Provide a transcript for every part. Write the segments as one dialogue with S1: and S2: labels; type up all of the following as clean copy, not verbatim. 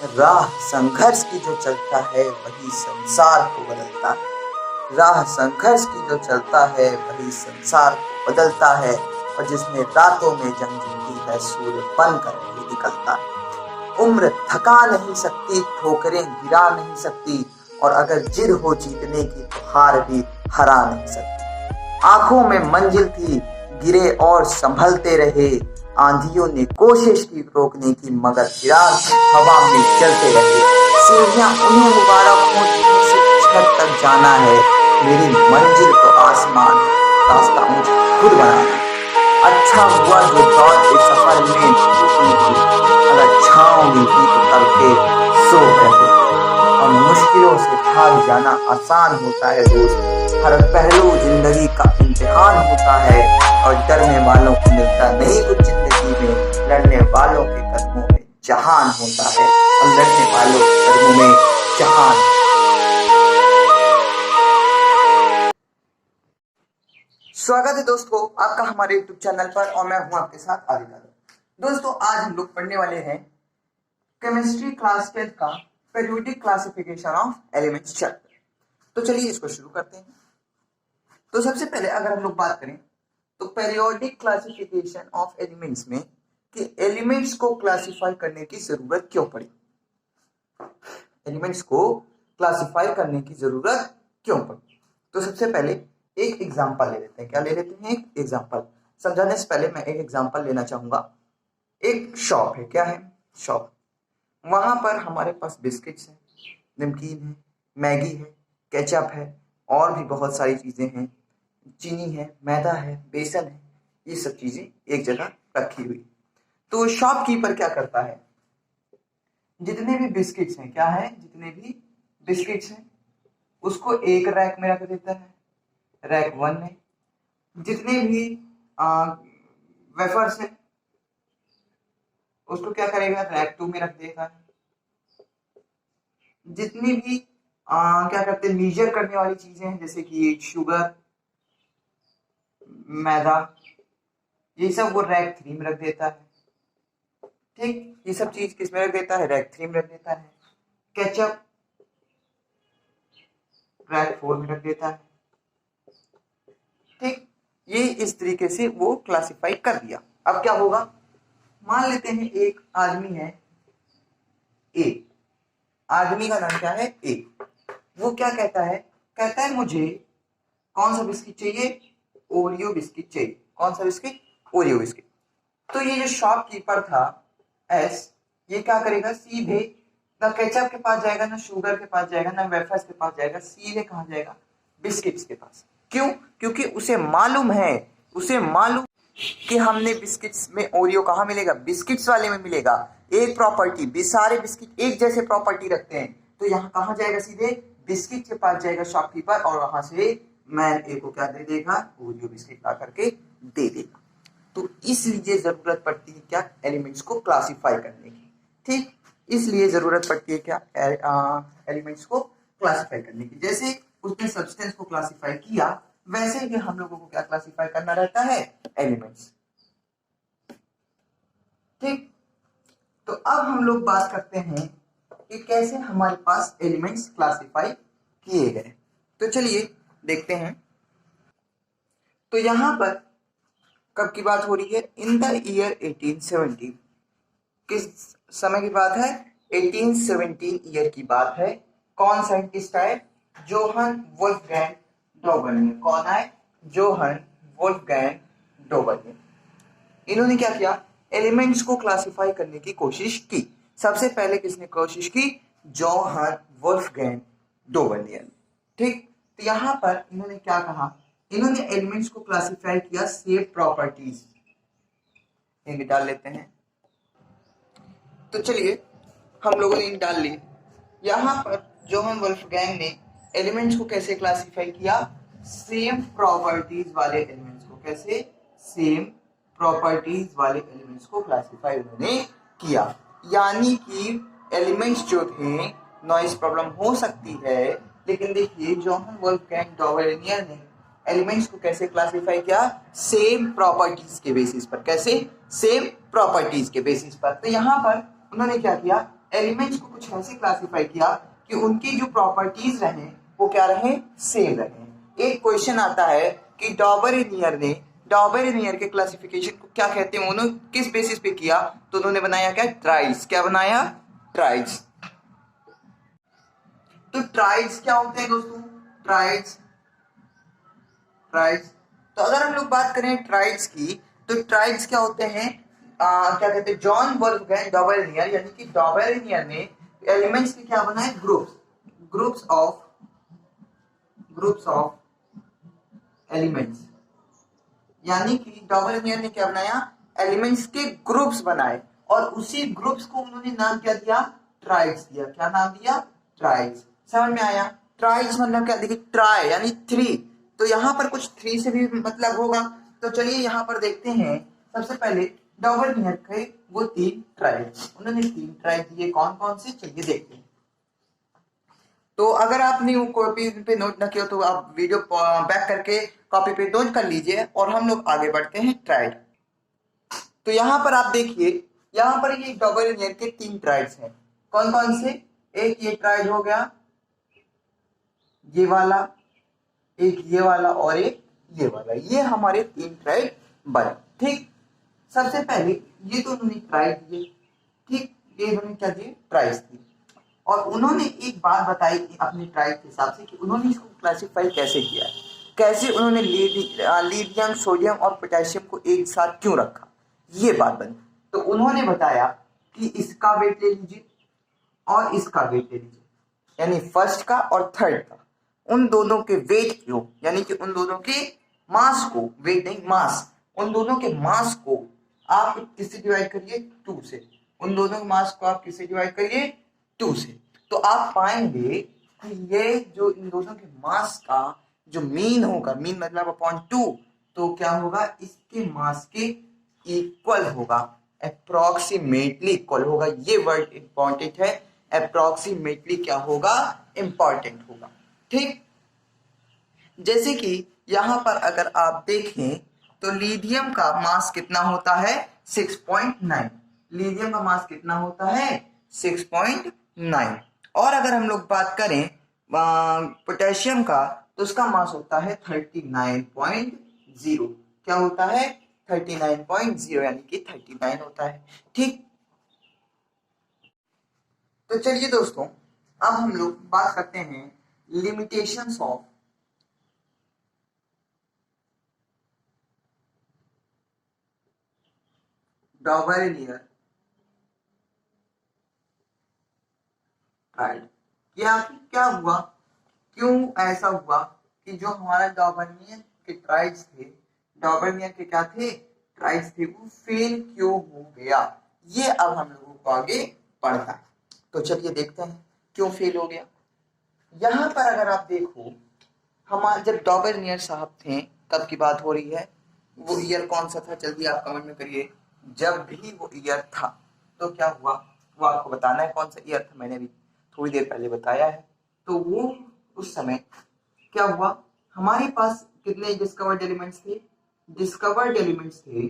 S1: राह संघर्ष की जो चलता है वही संसार को बदलता है। राह संघर्ष की जो चलता है वही संसार को बदलता है। और जिसने रातों में जंग जीती है सूर्य बनकर भी निकलता है। उम्र थका नहीं सकती, ठोकरें गिरा नहीं सकती, और अगर जिद हो जीतने की तो हार भी हरा नहीं सकती। आंखों में मंजिल थी, गिरे और संभलते रहे। आंधियों ने कोशिश की रोकने की, मगर चिराग हवा में चलते रहे। सीढ़ियां उन्हें मुबारक हो जिन्हें सिर्फ छत तक जाना है। मेरी मंजिल तो आसमान, रास्ता मुझे खुद बनाना। अच्छा हुआ जो दौड़ के सफर में धूप निकली, अगर छांव मिलती तो तड़के सो रहे। और मुश्किलों से भाग जाना आसान होता है दोस्त। हर पहलू जिंदगी का इम्तिहान होता है, और डरने वालों को मिलता नहीं कुछ जिंदगी में। लड़ने वालों के कदमों में जहान होता है, और लड़ने वालों के कदमों में जहान। स्वागत है दोस्तों आपका हमारे YouTube चैनल पर, और मैं हूं आपके साथ आदित्य। दोस्तों आज हम लोग पढ़ने वाले हैं केमिस्ट्री क्लास 10 का periodic classification of elements chapter. तो चलिए इसको शुरू करते हैं। तो सबसे पहले अगर हम लोग बात करें तो पीरियोडिक क्लासिफिकेशन ऑफ एलिमेंट्स में कि एलिमेंट्स को क्लासिफाई करने की जरूरत क्यों पड़ी। एलिमेंट्स को क्लासिफाई करने की जरूरत क्यों पड़ी। तो सबसे पहले एक एग्जांपल ले लेते हैं। क्या ले लेते हैं? एक एग्जांपल। समझाने से पहले मैं एक एग्जांपल लेना चाहूंगा। एक शॉप है। क्या है? शॉप। वहां पर हमारे पास बिस्किट्स है, नमकीन है, मैगी है, केचप है, और भी बहुत सारी चीजें हैं। चीनी है, मैदा है, बेसन है, ये सब चीजें एक जगह रखी हुई। तो शॉपकीपर क्या करता है, जितने भी बिस्किट्स हैं, क्या है, जितने भी बिस्किट्स हैं उसको एक रैक में रख देता है, रैक 1 में। जितने भी वेफर्स है उसको क्या करेगा, रैक 2 में रख देगा। जितनी भी क्या करते हैं, मीजर करने वाली चीजें हैं जैसे कि शुगर, मैदा, ये सब वो रैक 3 में रख देता है। ठीक, ये सब चीज किस में रख देता है, रैक 3 में रख देता है। केचप रैक 4 में रख देता है। ठीक, ये इस तरीके से वो क्लासिफाई कर दिया। अब क्या होगा, मान लेते हैं एक आदमी है ए, आदमी का नाम क्या है ए। वो क्या कहता है मुझे कौन सा बिस्किट चाहिए, ओरियो बिस्किट चाहिए। कौन सा बिस्किट, ओरियो बिस्किट। तो ये जो शॉपकीपर था एस, ये क्या करेगा, सीधे ना केचप के पास जाएगा, ना शुगर के पास जाएगा, ना वेफर्स के पास जाएगा, सीधे कहां जाएगा, बिस्किट्स के पास। क्यों? क्योंकि उसे मालूम कि हमने बिस्किट्स में ओरियो कहाँ मिलेगा, बिस्किट्स वाले में मिलेगा। एक प्रॉपर्टी, भी सारे बिस्किट एक जैसे प्रॉपर्टी रखते हैं, तो यहाँ कहाँ जाएगा, सीधे बिस्किट के पास जाएगा शॉपकीपर, और वहां से मैन ए को क्या दे देगा, ओरियो बिस्किट ला करके दे देगा। तो इसलिए जरूरत पड़ती है क्या, एलिमेंट्स को क्लासिफाई करने की। ठीक, इसलिए जरूरत पड़ती है क्या, एलिमेंट्स को क्लासिफाई करने की। जैसे उसने सब्सटेंस को क्लासिफाई किया, वैसे ही हम लोगों को क्या क्लासिफाई करना रहता है, एलिमेंट्स। ठीक, तो अब हम लोग बात करते हैं कि कैसे हमारे पास एलिमेंट्स क्लासिफाई किए गए। तो चलिए देखते हैं। तो यहां पर कब की बात हो रही है, इन द ईयर 1870। किस समय की बात है, 1817 ईयर की बात है। कौन साइंटिस्ट आए, जोहन वोल्फगैंग डोबलिन। कौन आए, जोहन वोल्फगैंग डोबलिन। इन्होंने क्या किया, एलिमेंट्स को क्लासिफाई करने की कोशिश की। सबसे पहले किसने कोशिश की, जोहन वोल्फगैंग डोबलिन। ठीक, तो यहां पर इन्होंने क्या कहा, इन्होंने एलिमेंट्स को क्लासिफाई किया सेम प्रॉपर्टीज, इनमें डाल लेते हैं। तो चलिए हम लोगों ने इन डाल लिए। यहां पर जोहन वोल्फगैंग ने एलिमेंट्स को कैसे क्लासिफाई किया, सेम प्रॉपर्टीज वाले एलिमेंट्स को। कैसे, सेम प्रॉपर्टीज वाले एलिमेंट्स को क्लासिफाई उन्होंने किया। यानी कि एलिमेंट्स जो थे, नॉइज प्रॉब्लम हो सकती है, लेकिन देखिए जोहन वोल्फगैंग डोबलिन ने एलिमेंट्स को कैसे क्लासिफाई किया, सेम प्रॉपर्टीज के बेसिस पर। कैसे, सेम प्रॉपर्टीज के बेसिस पर। तो यहां पर उन्होंने क्या किया, एलिमेंट्स को कुछ ऐसे क्लासिफाई किया कि उनकी जो प्रॉपर्टीज रहे वो क्या रहे, सेम रहे। एक क्वेश्चन आता है कि डॉबरेनियर के क्लासिफिकेशन को क्या कहते हैं, उन्होंने किस बेसिस पे किया, तो उन्होंने बनाया क्या, ट्राइड्स। क्या बनाया, ट्राइड्स। तो ट्राइड्स क्या होते हैं दोस्तों, ट्राइड्स ट्राइड्स तो अगर हम लोग बात करें ट्राइड्स की, तो ट्राइड्स क्या होते हैं, क्या कहते हैं, जॉन वोल्फगैंग डॉबरेनियर, यानी कि डॉबरेनियर ने एलिमेंट्स के क्या बनाए, ग्रुप्स ऑफ एलिमेंट्स, यानी कि डॉबरेनियर ने क्या बनाया, एलिमेंट्स के ग्रुप्स बनाए, और उसी ग्रुप्स को उन्होंने नाम क्या दिया, ट्राइड्स दिया। क्या नाम दिया, ट्राइड्स। समझ में आया, ट्राइड्स मतलब क्या, देखिए ट्राई यानी थ्री, तो यहाँ पर कुछ थ्री से भी मतलब होगा। तो चलिए यहाँ पर देखते हैं, सबसे पहले डॉबरेनियर के वो तीन ट्राइड्स, उन्होंने तीन ट्राइड दिए, कौन कौन से, चलिए देखते हैं। तो अगर आपने वो कॉपी पे नोट ना किया तो आप वीडियो बैक करके कॉपी पे नोट कर लीजिए, और हम लोग आगे बढ़ते हैं ट्राइड। तो यहाँ पर आप देखिए, यहाँ पर ये डॉबरेनियर के तीन ट्राइड्स हैं, कौन कौन से, एक ये ट्राइड हो गया, ये वाला, एक ये वाला, और एक ये वाला, ये हमारे तीन ट्राइड बने। ठीक, सबसे पहले ये तो उन्होंने ट्राइड दिए, ठीक, ये उन्होंने क्या दिए, ट्राइड्स दिए, और उन्होंने एक बात बताई कि अपनी ट्राइड के हिसाब से कि उन्होंने इसको क्लासिफाई कैसे किया है, कैसे उन्होंने लीथियम, सोडियम और पोटेशियम को एक साथ क्यों रखा, ये बात बनी। तो उन्होंने बताया कि इसका वेट ले लीजिए और इसका वेट ले लीजिए, यानी फर्स्ट का और थर्ड का, उन दोनों के वेट को, यानी कि उन दोनों के मास को, वेट नहीं मास, उन दोनों के मास को आप किससे डिवाइड करिए, 2 से। उन दोनों के मास को आप किससे डिवाइड करिए, 2 से। तो आप पाएंगे कि ये जो इन दोनों के मास का जो मीन होगा, मीन मतलब अपॉन 2, तो क्या होगा, इसके मास के इक्वल होगा, अप्रोक्सीमेटली इक्वल होगा। ये वर्ड इंपॉर्टेंट है, अप्रोक्सीमेटली क्या होगा, इंपॉर्टेंट होगा। ठीक, जैसे कि यहां पर अगर आप देखें तो लिथियम का मास कितना होता है, 6.9। लिथियम का मास कितना होता है, 6.9। और अगर हम लोग बात करें पोटेशियम का, तो उसका मास होता है 39.0। क्या होता है, 39.0, यानी कि 39 होता है। ठीक, तो चलिए दोस्तों, अब हम लोग बात करते हैं लिमिटेशंस ऑफ डॉबरेनियर ट्राइड। क्या हुआ, क्यों ऐसा हुआ कि जो हमारा डॉबरेनियर के ट्राइड्स थे, डॉबरेनियर के क्या थे, ट्राइड्स थे, वो फेल क्यों हो गया, ये अब हम लोगों को आगे पढ़ना है। तो चलिए देखते हैं क्यों फेल हो गया। यहाँ पर अगर आप देखो, हमारे जब डॉबरेनियर साहब थे, कब की बात हो रही है, वो ईयर कौन सा था, जल्दी आप कमेंट में करिए। जब भी वो ईयर था तो क्या हुआ, वो आपको बताना है कौन सा ईयर था, मैंने भी थोड़ी देर पहले बताया है। तो वो उस समय क्या हुआ, हमारे पास कितने डिस्कवर्ड एलिमेंट्स थे, डिस्कवर्ड एलिमेंट्स थे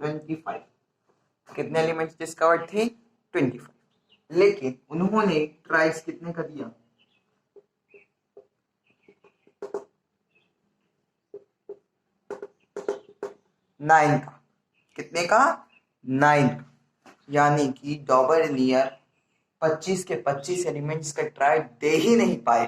S1: 25। कितने एलिमेंट्स डिस्कवर्ड थे, 25। लेकिन उन्होंने ट्राइड्स कितने का दिया, 9 का। कितने का, 9 का। यानी कि डॉबरेनियर 25 के 25 एलिमेंट्स का ट्राइड दे ही नहीं पाए,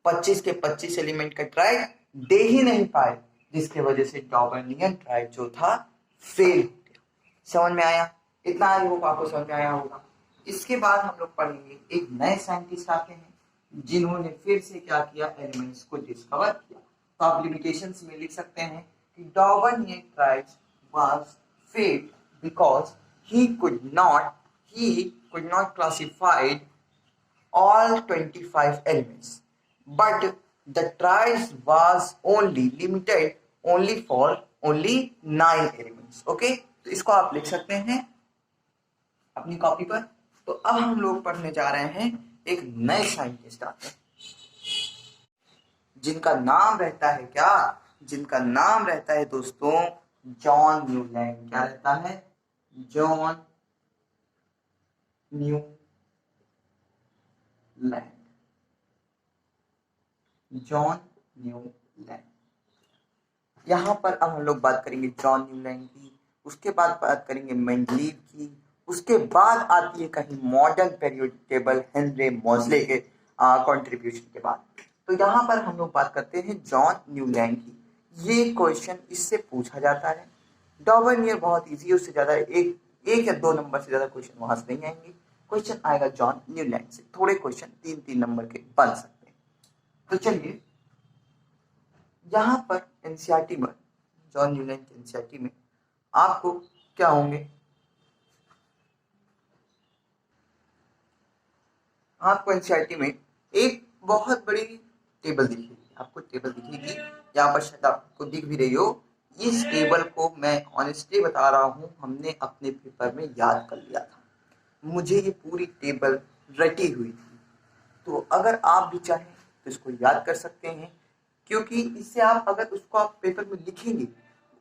S1: 25 के 25 एलिमेंट का ट्राइड दे ही नहीं पाए, जिसके वजह से डॉबरेनियर ट्राइड जो था फेल हो गया। समझ में आया, इतना आई होप आपको समझ में आया होगा। इसके बाद हम लोग पढ़ेंगे, एक नए साइंटिस्ट आते हैं जिन्होंने फिर से क्या किया, एलिमेंट्स को डिस्कवर किया। तो आप लिमिटेशंस में लिख सकते हैं कि Dobereiner triad was failed because he could not classify all 25 elements, but the trials was only limited only for only 9 elements. Okay, तो इसको आप लिख सकते हैं अपनी कॉपी पर। तो अब हम लोग पढ़ने जा रहे हैं, एक नए साइंटिस्ट आते हैं जिनका नाम रहता है क्या, जिनका नाम रहता है दोस्तों जॉन न्यूलैंड क्या रहता है? John Newland. John Newland. यहाँ पर अब हम लोग बात करेंगे जॉन न्यूलैंड की, उसके बाद बात करेंगे मेंडलीव की, उसके बाद आती है कहीं मॉडर्न पीरियोडिक टेबल हेनरी मोज़ले के कंट्रीब्यूशन के बाद। तो यहाँ पर हम लोग बात करते हैं जॉन न्यूलैंड की। ये क्वेश्चन इससे पूछा जाता है। डॉबरनियर बहुत इजी है, उससे ज़्यादा एक या 2 नंबर से ज़्यादा क्वेश्चन वहां से नहीं आएंगे। क्वेश्चन आएगा जॉन न्यूलैंड से, थोड़े क्वेश्चन 3-3 नंबर के बन सकते हैं। तो चलिए यहाँ पर एनसीईआरटी में, जॉन न्यूलैंड के एनसीईआरटी में आपको क्या होंगे, आपको एनसीईआरटी में एक बहुत बड़ी टेबल दिखेगी, आपको टेबल दिखेगी, यहाँ पर शायद आपको दिख भी रही हो। इस टेबल को मैं ऑनेस्टली बता रहा हूँ, हमने अपने पेपर में याद कर लिया था। मुझे ये पूरी टेबल रटी हुई थी। तो अगर आप भी चाहें तो इसको याद कर सकते हैं, क्योंकि इससे आप अगर उसको आप पेपर में लिखेंगे,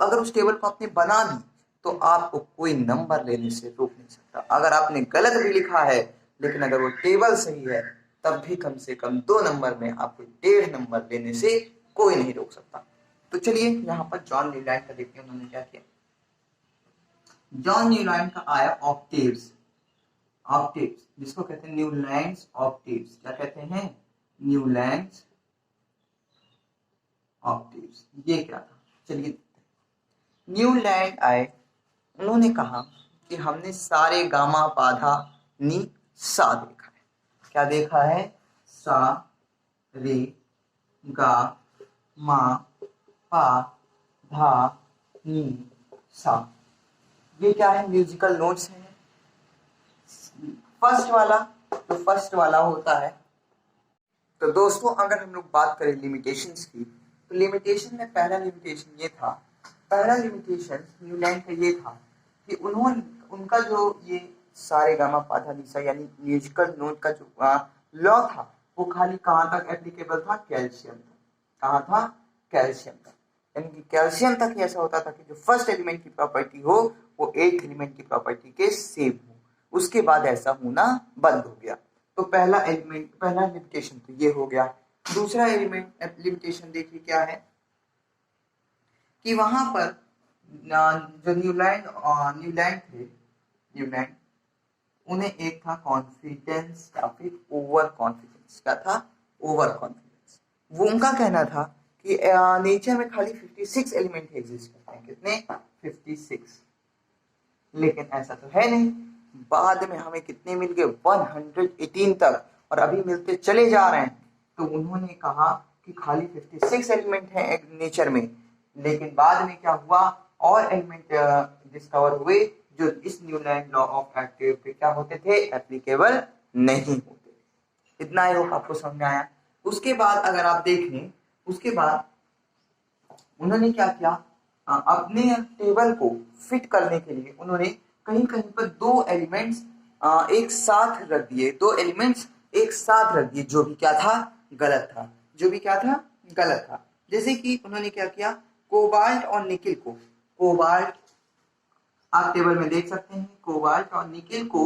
S1: अगर उस टेबल को आपने बना दी तो आपको कोई नंबर लेने से रोक नहीं सकता। अगर आपने गलत भी लिखा है लेकिन अगर वो टेबल सही है तब भी कम से कम 2 नंबर में आपको 1.5 नंबर लेने से कोई नहीं रोक सकता। तो चलिए यहाँ पर जॉन न्यूलैंड का देखते हैं उन्होंने क्या किया। जॉन न्यूलैंड का आया ऑक्टेव्स। ऑक्टेव्स जिसको कहते हैं न्यूलैंड्स ऑक्टेव्स। क्या कहते हैं? Newlands octaves. ये क्या था चलिए। न्यूलैंड आए, उन्होंने कहा कि हमने सारे गामा पाधा नी सा देखा है। क्या देखा है? सा रे गा मा पा धा नी सा। ये क्या है? म्यूजिकल नोट्स हैं। फर्स्ट वाला, तो फर्स्ट वाला होता है। तो दोस्तों अगर हम लोग बात करें लिमिटेशंस की, तो लिमिटेशन में पहला लिमिटेशन ये था, पहला लिमिटेशन न्यूलैंड का ये था कि उन्होंने उनका जो ये सारे गामा पाधा निसा यानी म्यूजिकल नोट का जो लॉ था वो खाली कहाँ तक एप्लीकेबल था? कैल्शियम तक। कहाँ था? कैल्शियम तक। यानी कि कैल्शियम तक ऐसा होता था कि जो फर्स्ट एलिमेंट की प्रॉपर्टी हो वो 8th एलिमेंट की प्रॉपर्टी के सेम हो, उसके बाद ऐसा होना बंद हो गया। तो पहला एलिमेंट, पहला लिमिटेशन तो ये हो गया। दूसरा एलिमेंट लिमिटेशन देखिए क्या है कि वहां पर जो न्यूलैंड थे, न्यूलैंड उन्हें एक था कॉन्फिडेंस या फिर ओवर कॉन्फिडेंस। क्या था? Over confidence. वो उनका कहना था कि नेचर में खाली 56 एलिमेंट एग्जिस्ट करते हैं। कितने? 56। लेकिन ऐसा तो है नहीं। बाद में हमें कितने मिल गए? 118 तक, और अभी मिलते चले जा रहे हैं। तो उन्होंने कहा कि खाली 56 एलिमेंट है नेचर में, लेकिन बाद में क्या हुआ? और एलिमेंट डिस्कवर हुए जो इस न्यूलैंड लॉ ऑफ एक्टिव पे क्या होते थे? एप्लीकेबल नहीं होते। इतना ही होगा, आपको समझ में आया। उसके बाद अगर आप देखें, उसके बाद उन्होंने क्या किया? अपने टेबल को फिट करने के लिए उन्होंने कहीं कहीं पर 2 एलिमेंट्स एक साथ रख दिए। 2 एलिमेंट्स एक साथ रख दिए, जो भी क्या था? गलत था। जो भी क्या था? गलत था। जैसे कि उन्होंने क्या किया? कोबाल्ट और निकिल को, कोबाल्ट आप टेबल में देख सकते हैं, कोबाल्ट और निकिल को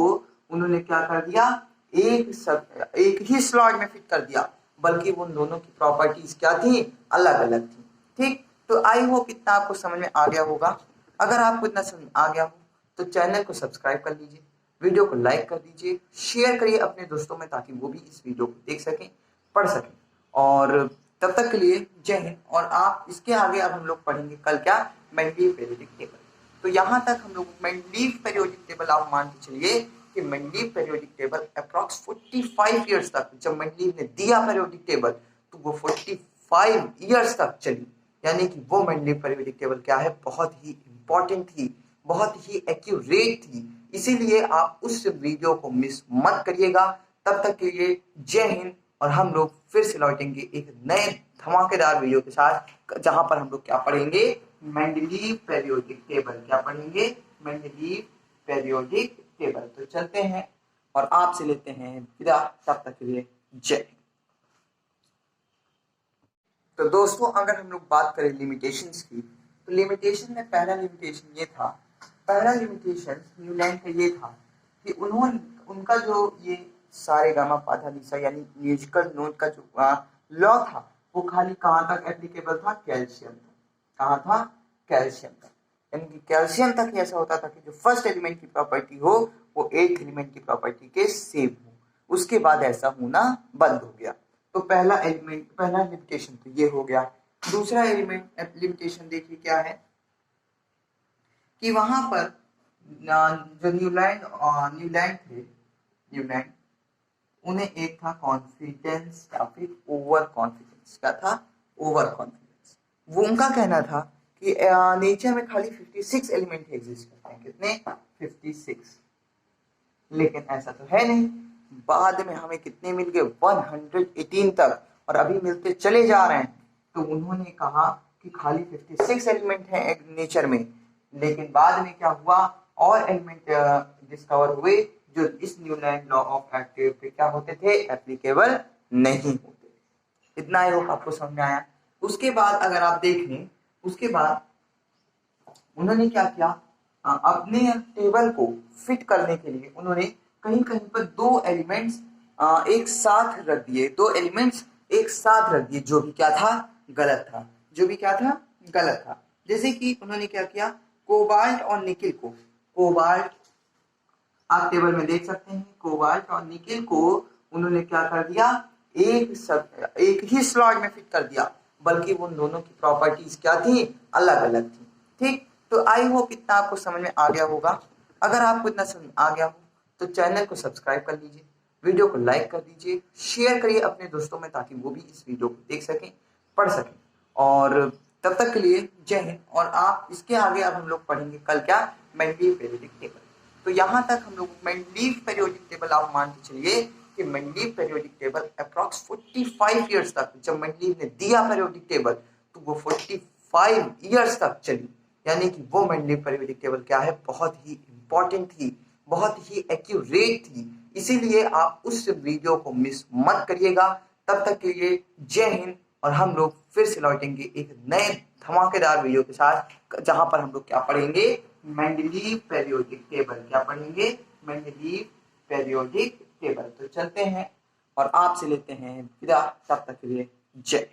S1: उन्होंने क्या कर दिया? एक ही स्लॉट में फिट कर दिया, बल्कि उन दोनों की प्रॉपर्टीज क्या थी? अलग अलग थी। ठीक, तो आई होप इतना आपको समझ में आ गया होगा। अगर आपको इतना समझ आ गया हो तो चैनल को सब्सक्राइब कर लीजिए, वीडियो को लाइक कर दीजिए, शेयर करिए अपने दोस्तों में ताकि वो भी इस वीडियो को देख सकें, पढ़ सकें। और तब तक के लिए जय हिंद। और आप इसके आगे अब हम लोग पढ़ेंगे कल क्या? Mendeleev periodic table. तो यहाँ तक हम लोग मेंडलीव पीरियोडिक टेबल आप मान के चलिए कि Mendeleev periodic table approx 45 years तक, जब मेंडलीव ने दिया पीरियोडिक टेबल तो वो 45 ईयर्स तक चली। यानी कि वो मेंडलीव पीरियोडिक टेबल क्या है? बहुत ही इंपॉर्टेंट थी, बहुत ही एक्यूरेट थी। इसीलिए आप उस वीडियो को मिस मत करिएगा। तब तक के लिए जय हिंद। और हम लोग फिर से लौटेंगे एक नए धमाकेदार वीडियो के साथ, जहां पर हम लोग क्या पढ़ेंगे? Mendeleev periodic table. क्या पढ़ेंगे? Mendeleev periodic table. तो चलते हैं और आपसे लेते हैं विदा। तब तक के लिए जय हिंद। तो दोस्तों अगर हम लोग बात करें लिमिटेशंस की, तो लिमिटेशन में पहला लिमिटेशन ये था, पहला लिमिटेशन न्यूलैंड का ये था कि उनका जो ये सारे गामा पाधा निसा यानी म्यूजिकल नोट का जो लॉ था वो खाली कहाँ तक एप्लीकेबल था, कैल्शियम तक। कहाँ था, कैल्शियम तक। यानी कि कैल्शियम तक ऐसा होता था कि जो फर्स्ट एलिमेंट की प्रॉपर्टी हो वो एथ एलिमेंट की प्रॉपर्टी के सेम हो, उसके बाद ऐसा होना बंद हो गया। तो पहला एलिमेंट, पहला लिमिटेशन तो ये हो गया। दूसरा एलिमेंट लिमिटेशन देखिए क्या है कि वहां पर जो न्यूलैंड थे, न्यूलैंड उन्हें एक था कॉन्फिडेंस या फिर ओवर कॉन्फिडेंस। क्या था, ओवर कॉन्फिडेंस। वो उनका कहना था कि नेचर में खाली 56 एलिमेंट एग्जिस्ट करते हैं। कितने, 56। लेकिन ऐसा तो है नहीं, बाद में हमें कितने मिल गए, 118 तक, और अभी मिलते चले जा रहे हैं। तो उन्होंने कहा कि खाली 56 एलिमेंट है नेचर में, लेकिन बाद में क्या हुआ, और एलिमेंट डिस्कवर हुए जो इस न्यूलैंड लॉ ऑफ एक्टिव पे क्या होते थे, एप्लीकेबल नहीं होते। इतना ही होगा, आपको समझ में आया। उसके बाद अगर आप देख लें, उसके बाद उन्होंने क्या किया, अपने टेबल को फिट करने के लिए उन्होंने कहीं कहीं पर दो एलिमेंट्स एक साथ रख दिए, दो एलिमेंट्स एक साथ रख दिए, जो भी क्या था, गलत था, जो भी क्या था, गलत था। जैसे कि उन्होंने क्या किया, कोबाल्ट और निकिल को, कोबाल्ट आप टेबल में देख सकते हैं, कोबाल्ट और निकिल को उन्होंने क्या कर दिया, एक ही स्लॉट में फिट कर दिया, बल्कि उन दोनों की प्रॉपर्टीज क्या थी, अलग अलग थी। ठीक, तो आई होप इतना आपको समझ में आ गया होगा। अगर आपको इतना समझ आ गया हो तो चैनल को सब्सक्राइब कर लीजिए, वीडियो को लाइक कर दीजिए, शेयर करिए अपने दोस्तों में, ताकि वो भी इस वीडियो को देख सकें, पढ़ सकें। और तब तक के लिए जय हिंद। और आप इसके आगे अब हम लोग पढ़ेंगे कल क्या, मेंडलीव पीरियोडिक टेबल। तो यहाँ तक हम लोग मेंडलीव पीरियोडिक टेबल आप मान के चलिए कि Mendeleev periodic table approx 45 years तक, जब मेंडलीव ने दिया पीरियोडिक टेबल तो वो 45 इयर्स तक चली। यानी कि वो मेंडलीव पीरियोडिक टेबल क्या है, बहुत ही इंपॉर्टेंट थी, बहुत ही एक्यूरेट थी। इसीलिए आप उस वीडियो को मिस मत करिएगा। तब तक के लिए जय हिंद, और हम लोग फिर से लौटेंगे एक नए धमाकेदार वीडियो के साथ, जहां पर हम लोग क्या पढ़ेंगे, मेंडलीव पीरियोडिक टेबल। क्या पढ़ेंगे, मेंडलीव पीरियोडिक टेबल। तो चलते हैं और आपसे लेते हैं विदा, तब तक के लिए जय।